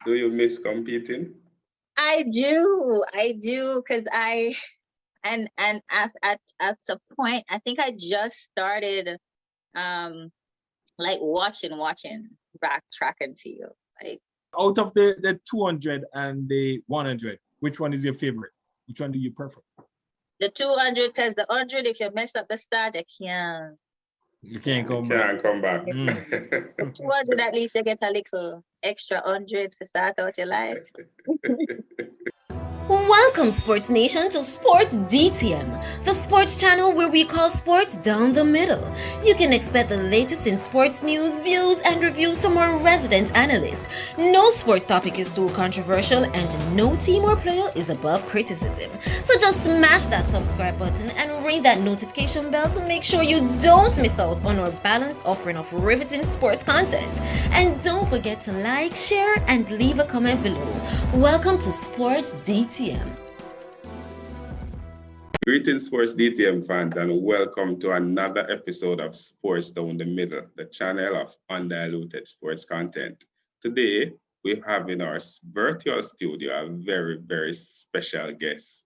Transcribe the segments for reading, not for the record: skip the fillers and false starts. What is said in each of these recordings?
Do you miss competing? I do, because and at a point, I think I just started like watching track and field. Like, out of the 200 and the 100, which one is your favorite? Which one do you prefer? the 200, because the 100, if you mess up the start, You can't You come back. can't come back. The 200, at least you get a little extra 100 to start out your life. Welcome, Sports Nation, to Sports DTM, the sports channel where we call sports down the middle. You can expect the latest in sports news, views, and reviews from our resident analysts. No sports topic is too controversial, and no team or player is above criticism. So just smash that subscribe button and ring that notification bell to make sure you don't miss out on our balanced offering of riveting sports content. And don't forget to like, share, and leave a comment below. Welcome to Sports DTM. Greetings, Sports DTM fans, and welcome to another episode of Sports Down the Middle, the channel of undiluted sports content. Today, we have in our virtual studio a very, very special guest,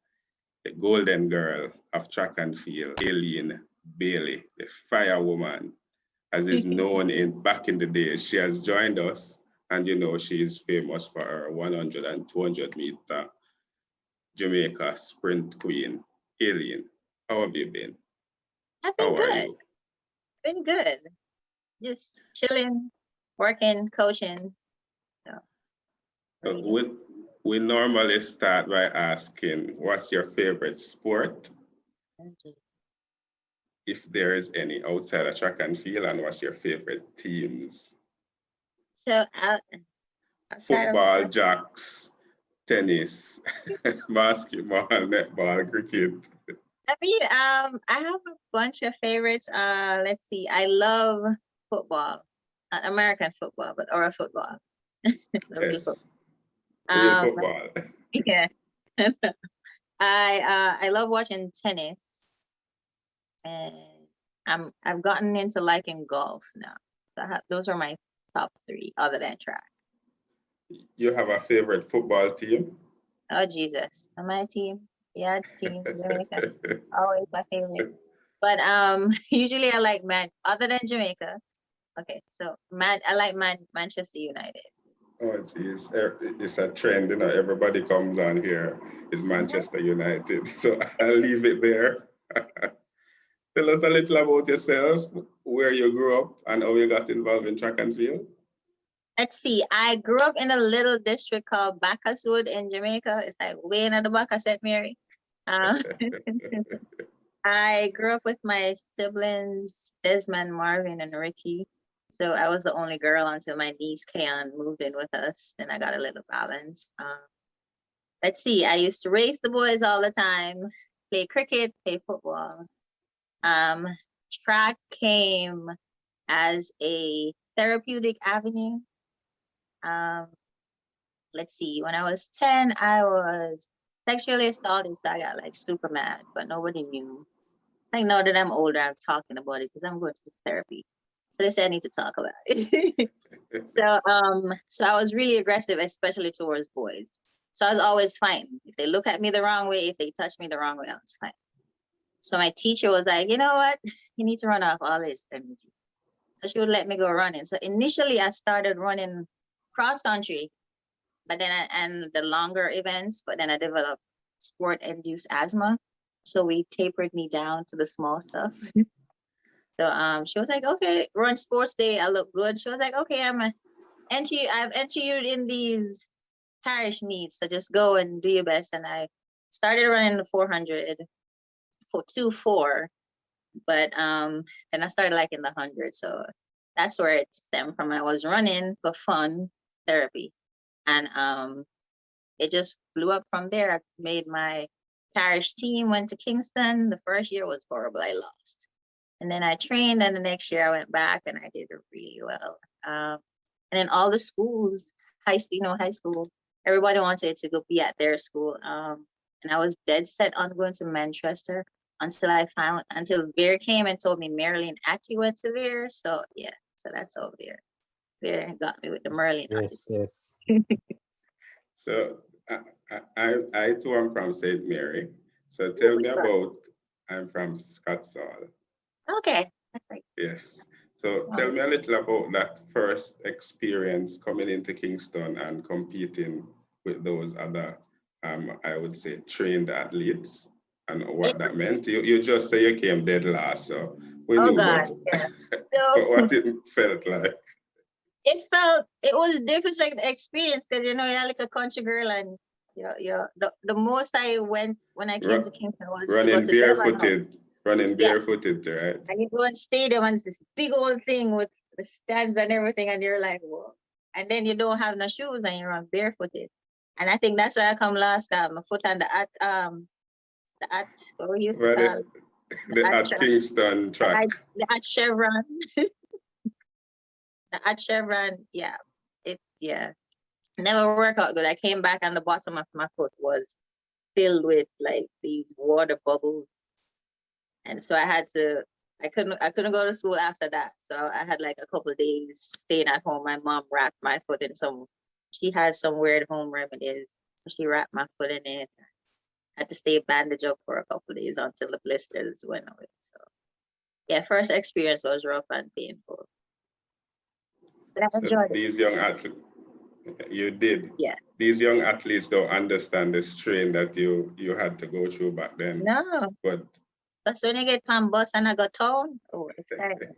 the golden girl of track and field, Aleen Bailey, the fire woman, as is known back in the days. She has joined us, and you know she is famous for her 100 and 200 meter Jamaica sprint queen. Aleen, how have you been? I've been How are good. you? Been good. Just chilling, working, coaching. We normally start by asking, what's your favorite sport, if there is any, outside of track and field, and what's your favorite teams? So outside Football, of jacks, tennis, basketball, netball, cricket. I have a bunch of favorites. Let's see. I love football, not American football, but or football. Real Yes, football. real football. Yeah. I love watching tennis, and I've gotten into liking golf now. So those are my top three, other than track. You have a favorite football team? Oh Jesus, on my team, yeah, team Jamaica, always my favorite. But usually I like other than Jamaica. Okay, so I like Manchester United. Oh, geez, it's a trend, you know, everybody comes on here is Manchester United. So I'll leave it there. Tell us a little about yourself, where you grew up and how you got involved in track and field. Let's see, I grew up in a little district called Bacchuswood in Jamaica. It's like way in the back of St. Mary. I grew up with my siblings, Desmond, Marvin, and Ricky. So I was the only girl until my niece Kayan moved in with us. Then I got a little balance. Let's see, I used to race the boys all the time, play cricket, play football. Track came as a therapeutic avenue. Let's see, when I was 10, I was sexually assaulted, so I got like super mad, but nobody knew. Like now that I'm older, I'm talking about it because I'm going to therapy. So they said I need to talk about it. So I was really aggressive, especially towards boys. So I was always fighting. If they look at me the wrong way, if they touch me the wrong way, I was fighting. So my teacher was like, you know what? You need to run off all this energy. So she would let me go running. So initially I started running cross country, but then and the longer events, but then I developed sport-induced asthma. So we tapered me down to the small stuff. So she was like, okay, run sports day. I look good. She was like, okay, I've entered you in these parish meets. So just go and do your best. And I started running the 400 for 2-4, but then I started liking the 100. So that's where it stemmed from. I was running for fun, therapy, and it just blew up from there. I made my parish team, went to Kingston. The first year was horrible. I lost. And then I trained, and the next year I went back and I did it really well. And then all the schools, high school, everybody wanted to go be at their school. And I was dead set on going to Manchester until Veer came and told me Marilyn Atty went to Veer. So yeah, so that's over there. Veer got me with the Marilyn. Yes. So I too am from St. Mary. So tell me Which one? about, I'm from Scottsall. Okay, that's right. Yes. So tell Um, me a little about that first experience coming into Kingston and competing with those other, I would say, trained athletes and it, what that meant. You just say you came dead last, so we oh knew, God, but, yeah. but So what it felt like. it was different experience because you know you're like a country girl and the most I went when I came to Ru- Kingston was to go running to Devon House. barefooted, running Yeah, barefooted, right? and you go in stadium and it's this big old thing with the stands and everything, and you're like, whoa. And then you don't have no shoes and you're on barefooted. And I think that's why I come last. Got my foot on the at what we used to Well, call it, the the at at Kingston track. the at chevron, the at chevron. Yeah, yeah never worked out good. I came back and the bottom of my foot was filled with like these water bubbles, and so I couldn't go to school after that. So I had like a couple of days staying at home. My mom wrapped my foot in some. She has some weird home remedies, so she wrapped my foot in it. I had to stay bandaged up for a couple of days until the blisters went away. So yeah, first experience was rough and painful, but I So enjoyed it. these young athletes, you did. Yeah. These young athletes don't understand the strain that you had to go through back then. No, But that's when you get on bus and I got town. Oh, exciting.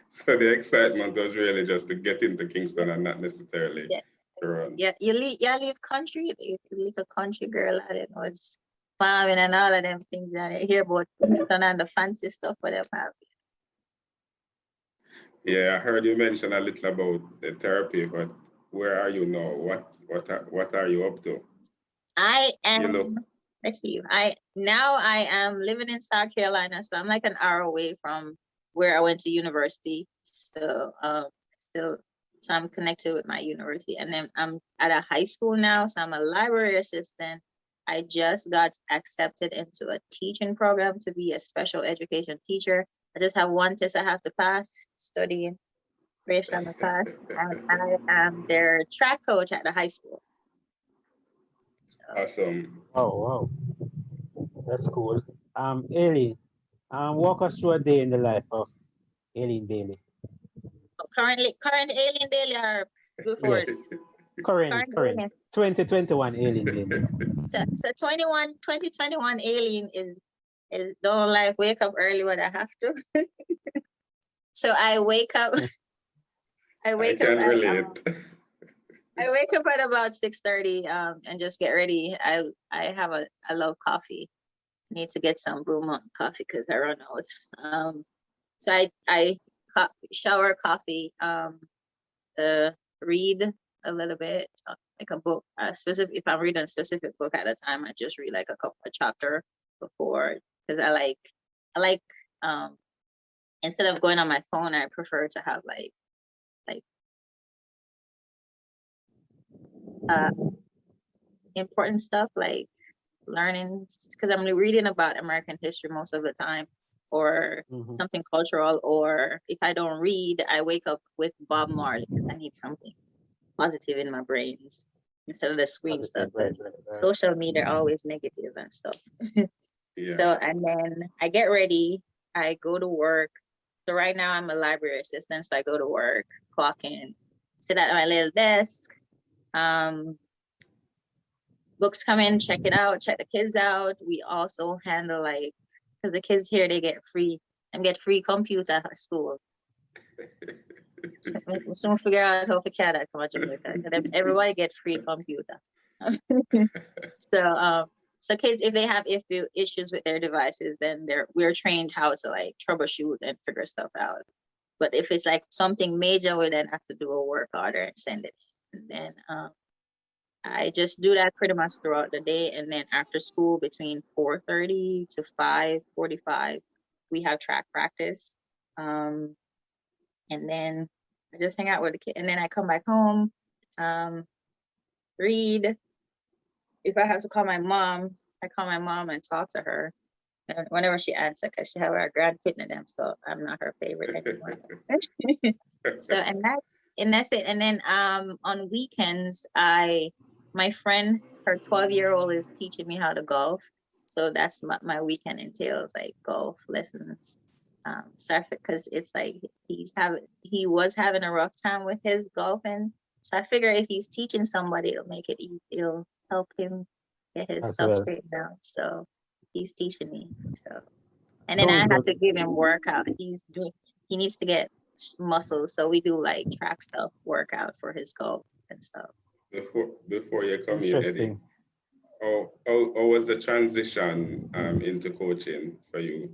so the excitement was really just to get into Kingston and not necessarily Yeah. to run. Yeah, you leave country, you little country girl, I don't know, it's farming and all of them things, and you hear about Kingston and the fancy stuff for them have. Yeah, I heard you mention a little about the therapy, but where are you now? What are you up to? I You look am, let's see, I am living in South Carolina, so I'm like an hour away from where I went to university. So still so I'm connected with my university, and then I'm at a high school now, so I'm a library assistant. I just got accepted into a teaching program to be a special education teacher. I just have one test I have to pass, studying, based on the class, and I am their track coach at the high school. So awesome. Oh, wow. That's cool. Aleen, walk us through a day in the life of Aleen Bailey. current Aleen Bailey or before? Yes, current Aleen. 2021 Aleen Bailey. So 2021 Aleen is don't like wake up early when I have to. So I wake up. I I wake up can at relate. I wake up at about 6:30 and just get ready. I love coffee. Need to get some Blue Mountain coffee because I run out. So I shower, coffee, read a little bit, like a book, specific. If I'm reading a specific book at a time, I just read like a chapter before, because I like instead of going on my phone, I prefer to have like important stuff like learning, because I'm reading about American history most of the time, or something cultural, or if I don't read, I wake up with Bob Marley because I need something positive in my brains instead of the screen Positive, stuff. right. Social media always negative and stuff. Yeah. So, and then I get ready, I go to work. So right now I'm a library assistant, so I go to work, clock in, sit at my little desk. Books come in, check it out, check the kids out. We also handle like, because the kids here, they get free computer at school. So we soon figure out how to carry that from Jamaica. Everybody gets free computer. So kids, if they have issues with their devices, then we're trained how to like troubleshoot and figure stuff out. But if it's like something major, we then have to do a work order and send it. And then I just do that pretty much throughout the day. And then after school, between 4:30 to 5:45, we have track practice. And then I just hang out with the kid. And then I come back home, read. If I have to call my mom, I call my mom and talk to her. And whenever she answers, because she have her grandkid them, so I'm not her favorite anymore. So and that's it. And then on weekends, my friend, her 12-year-old is teaching me how to golf. So that's my weekend entails, like golf lessons. So because it's like he was having a rough time with his golfing. So I figure if he's teaching somebody, it'll make it easy. It'll help him get his As stuff well. straightened out. So he's teaching me. So and then I Sounds have good. to give him workout. He needs to get muscles. So we do like track stuff, workout for his golf and stuff. Before you come in, Eddie, Interesting. how was the transition into coaching for you?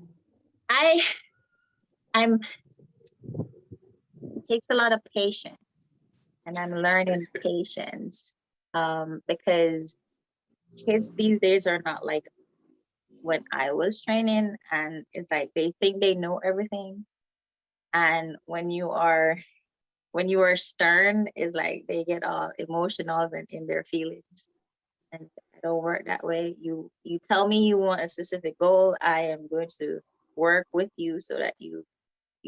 I'm it takes a lot of patience, and I'm learning patience because kids these days are not like when I was training, and it's like they think they know everything, and when you are stern, it's like they get all emotional and in their feelings, and I don't work that way. You tell me you want a specific goal, I am going to work with you so that you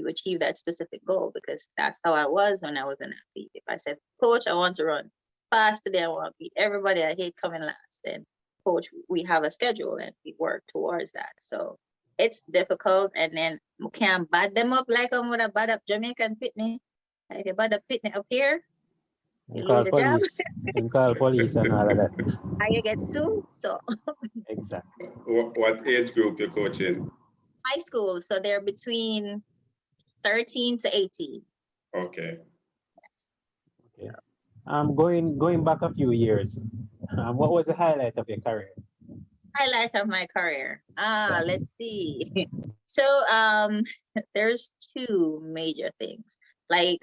achieve that specific goal, because that's how I was when I was an athlete. If I said, coach, I want to run fast today, I want to beat everybody, I hate coming last, then coach, we have a schedule and we work towards that. So it's difficult, and then you can't bad them up like I'm gonna bad up Jamaican fitness. Like if you bad up fitness up here, you And lose call a job police. And call police and all of that. and you get sued. So Exactly. What age group you're coaching? high school, so they're between 13 to 18. Okay. Okay. Going back a few years. What was the highlight of your career? Highlight of my career. Let's see. So there's two major things. Like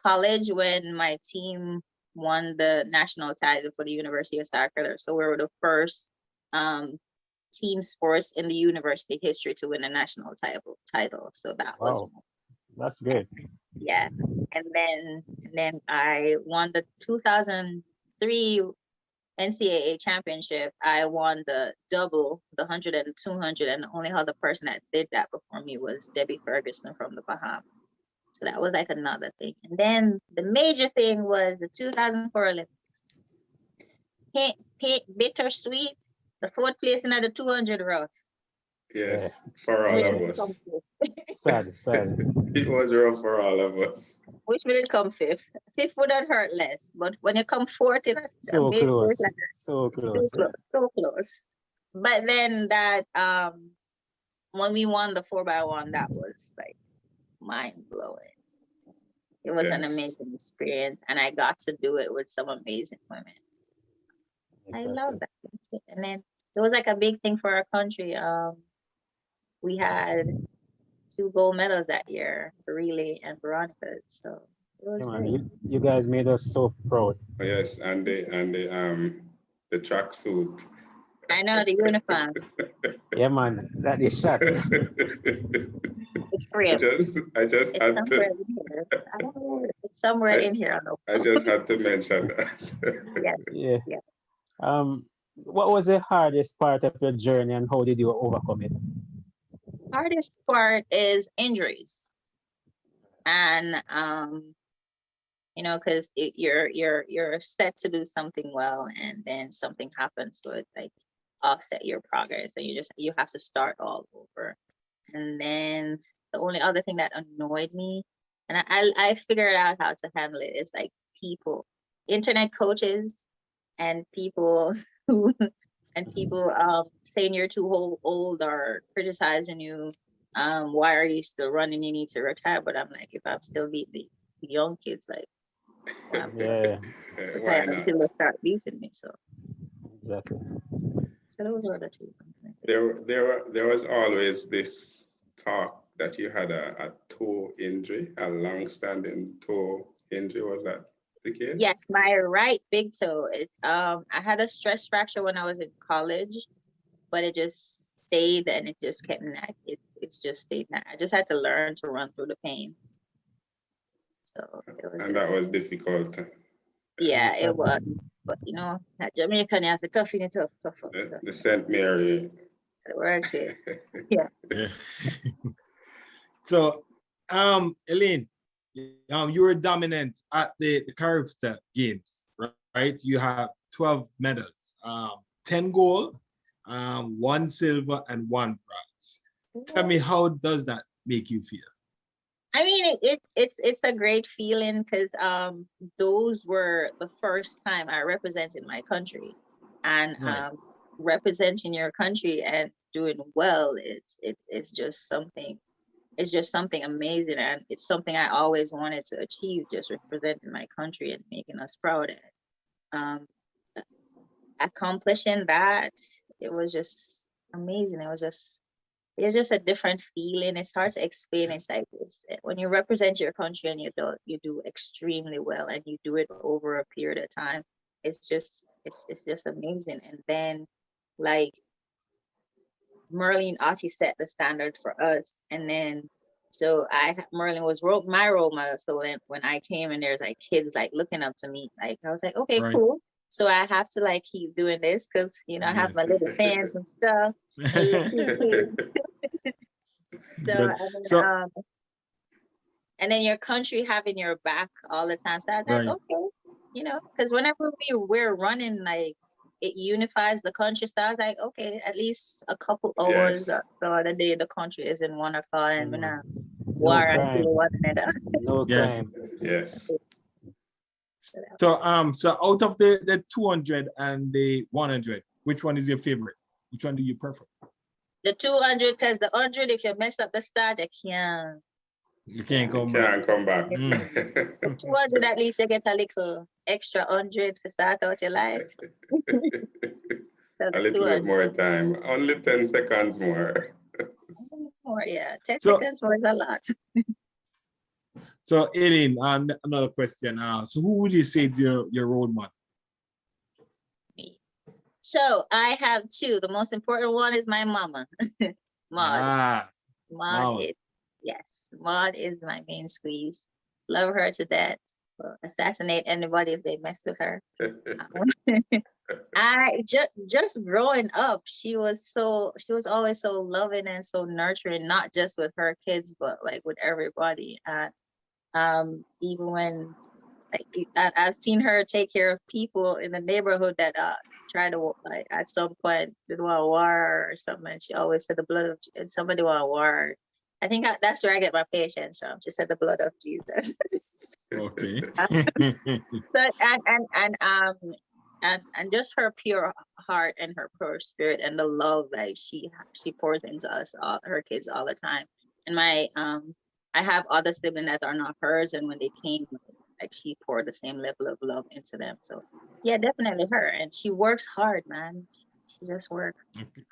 college, when my team won the national title for the University of South Carolina. So we were the first team sports in the university history to win a national title. So that was Wow, that's good. yeah. And then I won the 2003 NCAA championship. I won the double, the 100 and 200, and the only other person that did that before me was Debbie Ferguson from the Bahamas. So that was like another thing. And then the major thing was the 2004 Olympics. Bittersweet, the fourth place in the 200 rough. Yes, for all of us. Sad. It was rough for all of us. Wish we didn't come fifth. Fifth would have hurt less, but when you come fourth in a So big close. place, So close. so close. But then that when we won the 4x1, that was like mind blowing. It was an amazing experience, and I got to do it with some amazing women. Exactly. I love that. And then it was like a big thing for our country. We had 2 gold medals that year, Relay and Veronica. So it was Man, you guys made us so proud. Yes, and the tracksuit. I know the uniform. Yeah, man, that is shot. It's real. I just It's had somewhere to. in here. I don't know where. It's somewhere in here. I just had to mention that. Yeah. What was the hardest part of your journey, and how did you overcome it? Hardest part is injuries, and because you're set to do something well, and then something happens, so it like offset your progress, and you have to start all over. And then the only other thing that annoyed me, and I figured out how to handle it, is like people, internet coaches, and people who saying you're too old or criticizing you. Why are you still running? You need to retire. But I'm like, if I'm still beating the young kids, like, well, Yeah, Why not? until they start beating me. So exactly. those were the two. There was always this talk that you had a toe injury, a long-standing toe injury. Was that the case? Yes, my right big toe. I had a stress fracture when I was in college, but it just stayed and it just kept it's just stayed. I just had to learn to run through the pain. So and that was difficult. Yeah, it was. But at Jamaican, you have to toughen it up, tough up. The St. Mary. It works, yeah. Yeah. Yeah. So, Aleen, you were dominant at the Caribbean Games, right? You have 12 medals, 10 gold, 1 silver, and 1 bronze. Tell me, how does that make you feel? I mean, it's a great feeling because those were the first time I represented my country, and Right. representing your country and doing well, it's just something. It's just something amazing, and it's something I always wanted to achieve, just representing my country and making us proud. Um, accomplishing that, it was just amazing. It's just a different feeling. It's hard to explain. It's like when you represent your country and you do extremely well, and you do it over a period of time. It's just amazing. And then, like, Merlin Otti set the standard for us, and then so Merlin was my role model. So then when I came and there's like kids like looking up to me, like I was like, okay, Right. cool. So I have to like keep doing this because I have Yes. my little fans and stuff. And little cute kids. Good. So and then your country having your back all the time. So I was like, Right. okay, because whenever we're running, like, it unifies the country. So I was like, okay, at least a couple hours Yes. so the day the country is in one fall and we're not No war crime. until one another. No Yes. crime. Yes. So out of the 200 and the 100, which one is your favorite? Which one do you prefer? The 200, because the 100, if you mess up the start, You can't You come back. can't come back. the 200, at least you get a little extra 100 to start out your life. So A the little bit 200 more time. Only 10 seconds more. more, yeah. 10 So- seconds more is a lot. So, Aleen, another question. So who would you say is your role model? So I have two. The most important one is my mama, Maud. Maud. Maud is my main squeeze. Love her to death. Will assassinate anybody if they mess with her. I just growing up, she was always so loving and so nurturing, not just with her kids, but like with everybody. Even when I've seen her take care of people in the neighborhood that try to, like, at some point did want to war or something, and she always said the blood of and somebody want to war. I think that's where I get my patience from. She said the blood of Jesus. Okay. So and just her pure heart and her pure spirit and the love like she pours into us, all her kids, all the time. And my I have other siblings that are not hers, and when they came, like, she poured the same level of love into them. So yeah, definitely her. And she works hard, man. She just works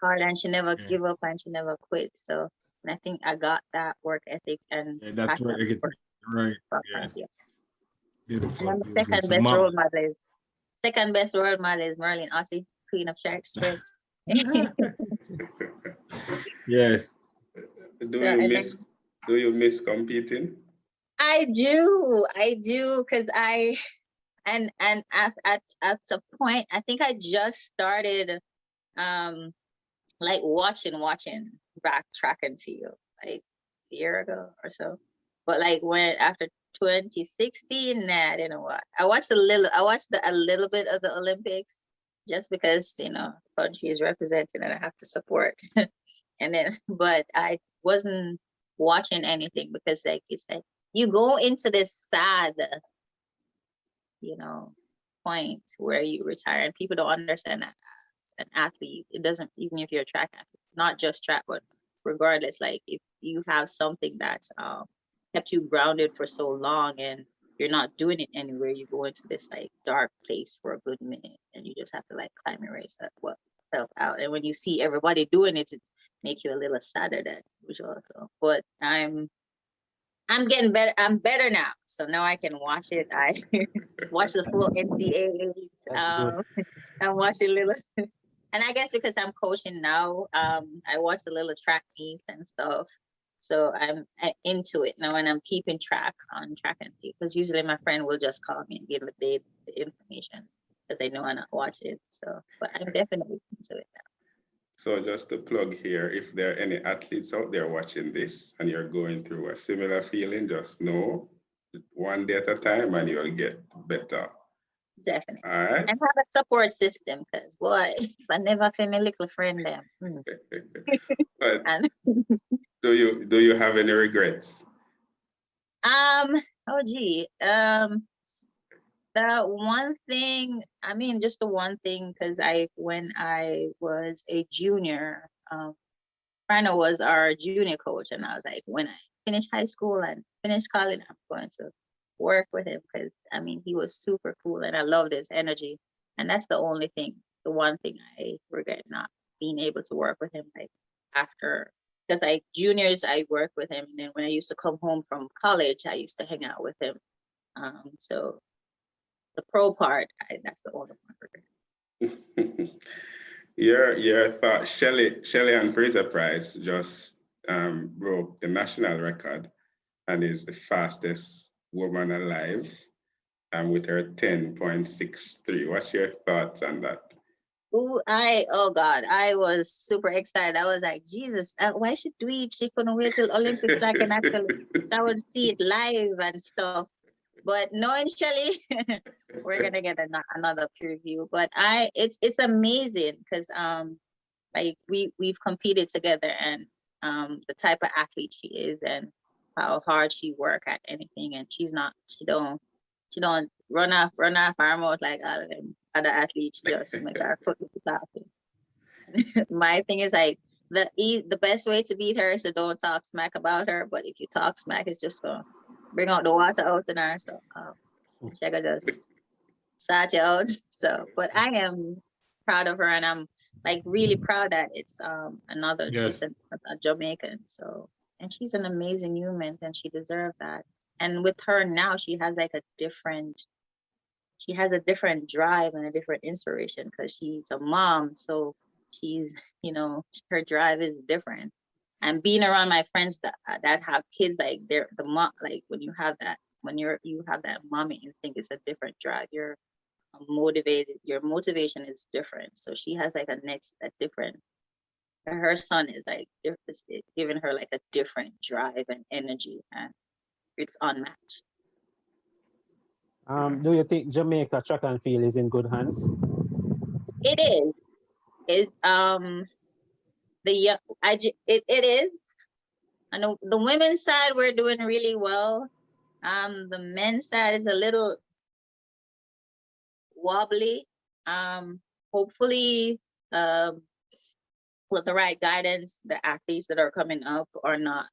hard, and she never Okay. give up, and she never quit. So, and I think I got that work ethic and Yeah, that's where passion you get for- right. for Yes. her, yeah. Beautiful. And then the Beautiful. second So, best Mom- role model is Merlin Otti, Queen of Shark Spirits. Yes. Do you miss competing? I do, because and at a point, I think I just started like watching back track and field like a year ago or so. But like when after 2016, nah, I didn't know what. I watched a little bit of the Olympics just because country is represented and I have to support. And then, but I wasn't watching anything because, like you said, you go into this sad, point where you retire, and people don't understand that as an athlete, it doesn't, even if you're a track athlete, not just track, but regardless, like if you have something that's kept you grounded for so long and you're not doing it anywhere, you go into this like dark place for a good minute, and you just have to like climb your self out. And when you see everybody doing it, it makes you a little sadder that which also. But I'm getting better. I'm better now, so now I can watch it. I watch the full NCAA. That's good. I'm watching little, and I guess because I'm coaching now, I watch the little track meets and stuff. So I'm into it now, and I'm keeping track on track and field because usually my friend will just call me and give me the information, because they know I'm not watching. So, but I'm definitely into it now. So just to plug here, if there are any athletes out there watching this and you're going through a similar feeling, just know one day at a time and you'll get better. Definitely. All right. And have a support system, because boy, if I never feel my little friend them. But And do you have any regrets? oh gee. The one thing, I mean, just the one thing, because when I was a junior, Rhino was our junior coach, and I was like, when I finish high school and finish college, I'm going to work with him, because I mean, he was super cool, and I loved his energy, and that's the only thing, the one thing I regret not being able to work with him, like after, because like juniors, I worked with him, and then when I used to come home from college, I used to hang out with him. So the pro part, that's the only one regret. Your thought, Shelley and Fraser Price just broke the national record and is the fastest woman alive, with her 10.63. What's your thoughts on that? Oh God, I was super excited. I was like, Jesus, why should she couldn't wait till Olympics so I can actually, so I would see it live and stuff. But knowing Shelly, we're gonna get another preview. But it's amazing, because like we've competed together, and the type of athlete she is, and how hard she work at anything, and she don't run off her mouth like all of them other athletes. She just make her foot with the laughing. My thing is like the best way to beat her is to don't talk smack about her, but if you talk smack, it's just gonna bring out the water out in her. So she gotta just sort you out. So, but I am proud of her, and I'm like really proud that it's another Yes. it's a Jamaican. So, and she's an amazing human, and she deserves that. And with her now, she has a different drive and a different inspiration, because she's a mom. So she's, her drive is different. And being around my friends that have kids, like they're the mom, like when you have that mommy instinct, it's a different drive. You're motivated, your motivation is different. So she has a different, her son is giving her a different drive and energy, and it's unmatched. Do you think Jamaica track and field is in good hands? It is. It's it is. I know the women's side we're doing really well. The men's side is a little wobbly. Hopefully, with the right guidance, the athletes that are coming up are not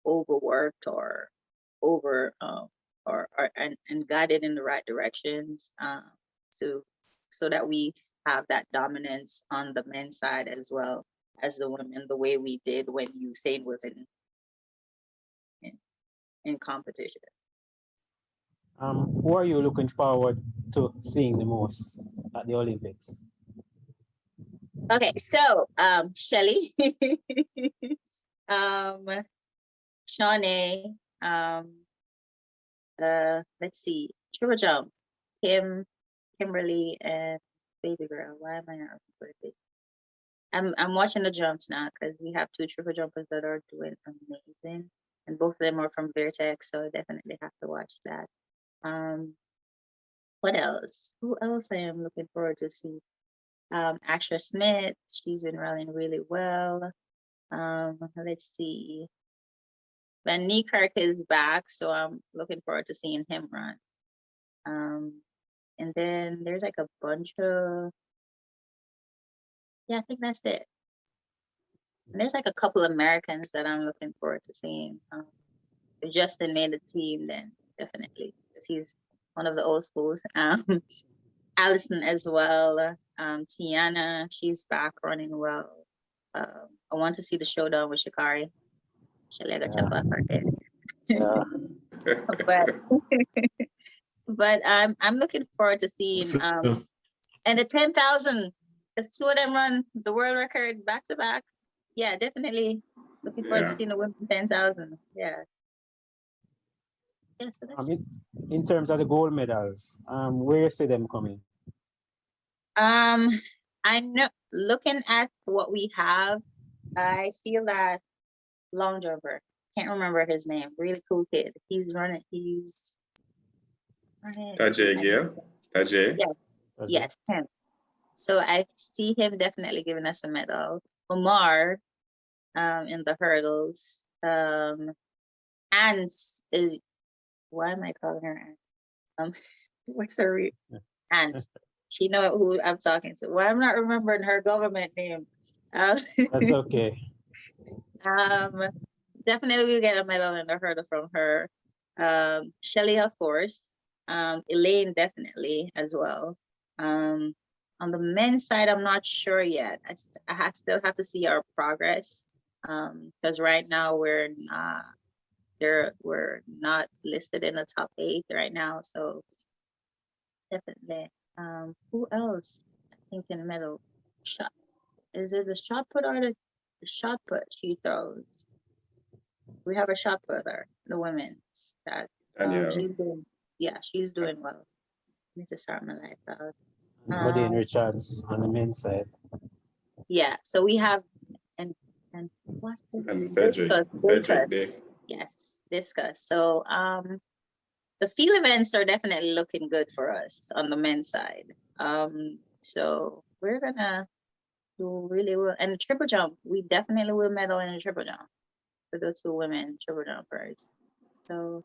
overworked or over and guided in the right directions, so that we have that dominance on the men's side as well as the women, the way we did when Usain was in competition. Who are you looking forward to seeing the most at the Olympics? Okay, so Shelly, Shawnee, let's see, triple jump, Kimberly, and baby girl. Why am I not remembering? I'm watching the jumps now, because we have two triple jumpers that are doing amazing, and both of them are from Vertex, so I definitely have to watch that. What else? Who else I am looking forward to see? Asher Smith, she's been running really well. Let's see. Van Niekerk is back, so I'm looking forward to seeing him run. And then there's a bunch of, I think that's it. And there's a couple Americans that I'm looking forward to seeing. If Justin made the team, then definitely, because he's one of the old schools. Allison as well. Tiana, she's back running well. I want to see the showdown with Shikari. Yeah. But I'm looking forward to seeing and the 10,000, because two of them run the world record back to back. Yeah, definitely looking forward to seeing the women 10,000. Yeah. Yeah, so that's In terms of the gold medals, where you see them coming? I know, looking at what we have, I feel that long jumper, can't remember his name, really cool kid. He's running. Tajay Gale? Tajay? Yeah. Yes, him. So I see him definitely giving us a medal. Omar, in the hurdles. Ants is, why am I calling her Ants? What's her Ants? She know who I'm talking to. Why I'm not remembering her government name. That's okay. Definitely we'll get a medal in the hurdle from her. Shelly, of course. Elaine, definitely as well. On the men's side, I'm not sure yet. I still have to see our progress, because right now we're not listed in the top 8 right now. So definitely. Who else? I think in medal shot. Is it the shot put or the shot put she throws? We have a shot putter, the women's that she's doing. Yeah, she's doing well. I need to start my life out. Modine Richards on the men's side. Yeah, so we have and what's the And Frederick Dave. Yes, discuss. So the field events are definitely looking good for us on the men's side. So we're gonna do really well. And the triple jump, we definitely will medal in the triple jump for those 2 women triple jumpers. So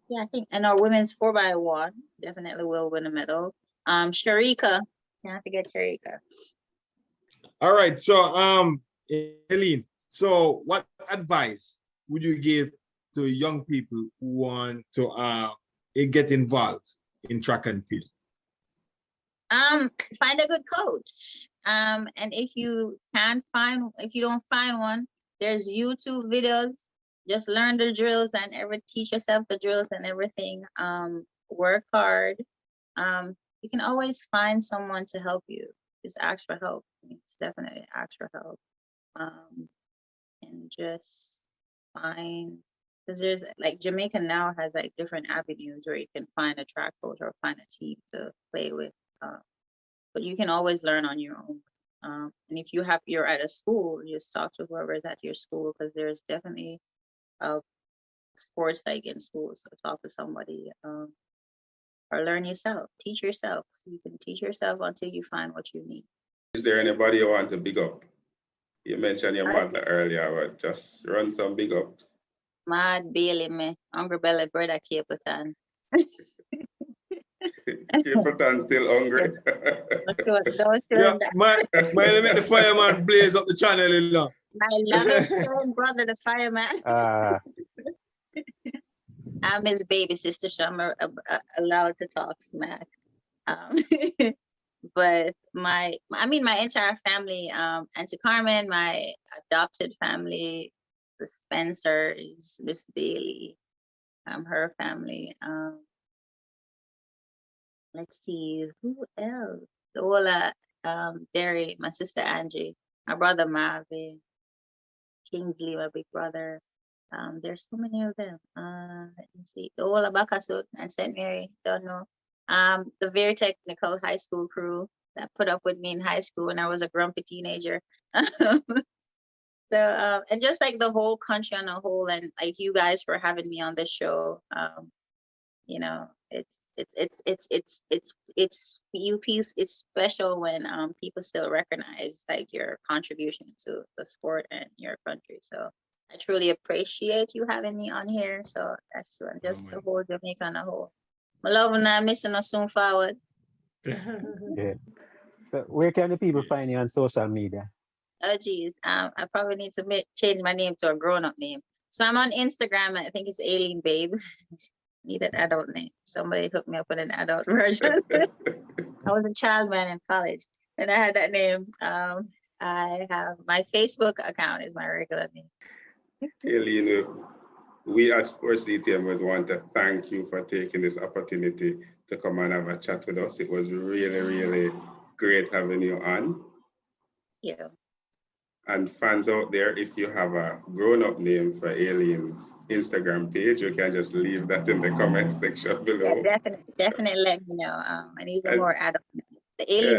yeah, I think, and our women's 4x1 definitely will win a medal. Sharika, can't forget Sharika. All right, so Aleen, so what advice would you give to young people who want to get involved in track and field? Find a good coach. And if you don't find one, there's YouTube videos. Just learn the drills and teach yourself the drills and everything. Work hard. You can always find someone to help you. Just ask for help. It's definitely ask for help. And just find, because there's like Jamaica now has like different avenues where you can find a track coach or find a team to play with. But you can always learn on your own. And if you're at a school, just talk to whoever's at your school, because there's definitely sports like in school. So talk to somebody, or learn yourself, teach yourself. You can teach yourself until you find what you need. Is there anybody you want to big up? You mentioned your mother earlier, but just run some big ups. Mad Bailey, me, Hungry Belly, brother Capleton. Capleton still hungry. Yeah, my make the fireman blaze up the channel, you know. My loving brother, the fireman. I'm his baby sister, so I'm allowed to talk smack. But my entire family, Auntie Carmen, my adopted family, the Spencers, Miss Bailey, her family. Let's see, who else? Lola, Derry, my sister Angie, my brother Marvin, Kingsley, my big brother. There's so many of them. Let me see. Ola Bakasut and St. Mary, don't know. The very technical high school crew that put up with me in high school when I was a grumpy teenager. So and just like the whole country on a whole, and like you guys for having me on this show. You know, it's special when people still recognize like your contribution to the sport and your country. So I truly appreciate you having me on here. So that's just the whole Jamaica on a whole. My love and I'm missing us soon forward. Yeah. So where can the people find you on social media? Oh geez, I probably need to change my name to a grown-up name. So I'm on Instagram. I think it's Aleen Babe. Need an adult name. Somebody hooked me up with an adult version. I was a child man in college, and I had that name. I have my Facebook account is my regular name. Aleen, we at Sports DTM would want to thank you for taking this opportunity to come and have a chat with us. It was really, really great having you on. Yeah. And fans out there, if you have a grown-up name for Aleen's Instagram page, you can just leave that in the comment section below. Yeah, definitely let me know. I need a more adult name. The Aleen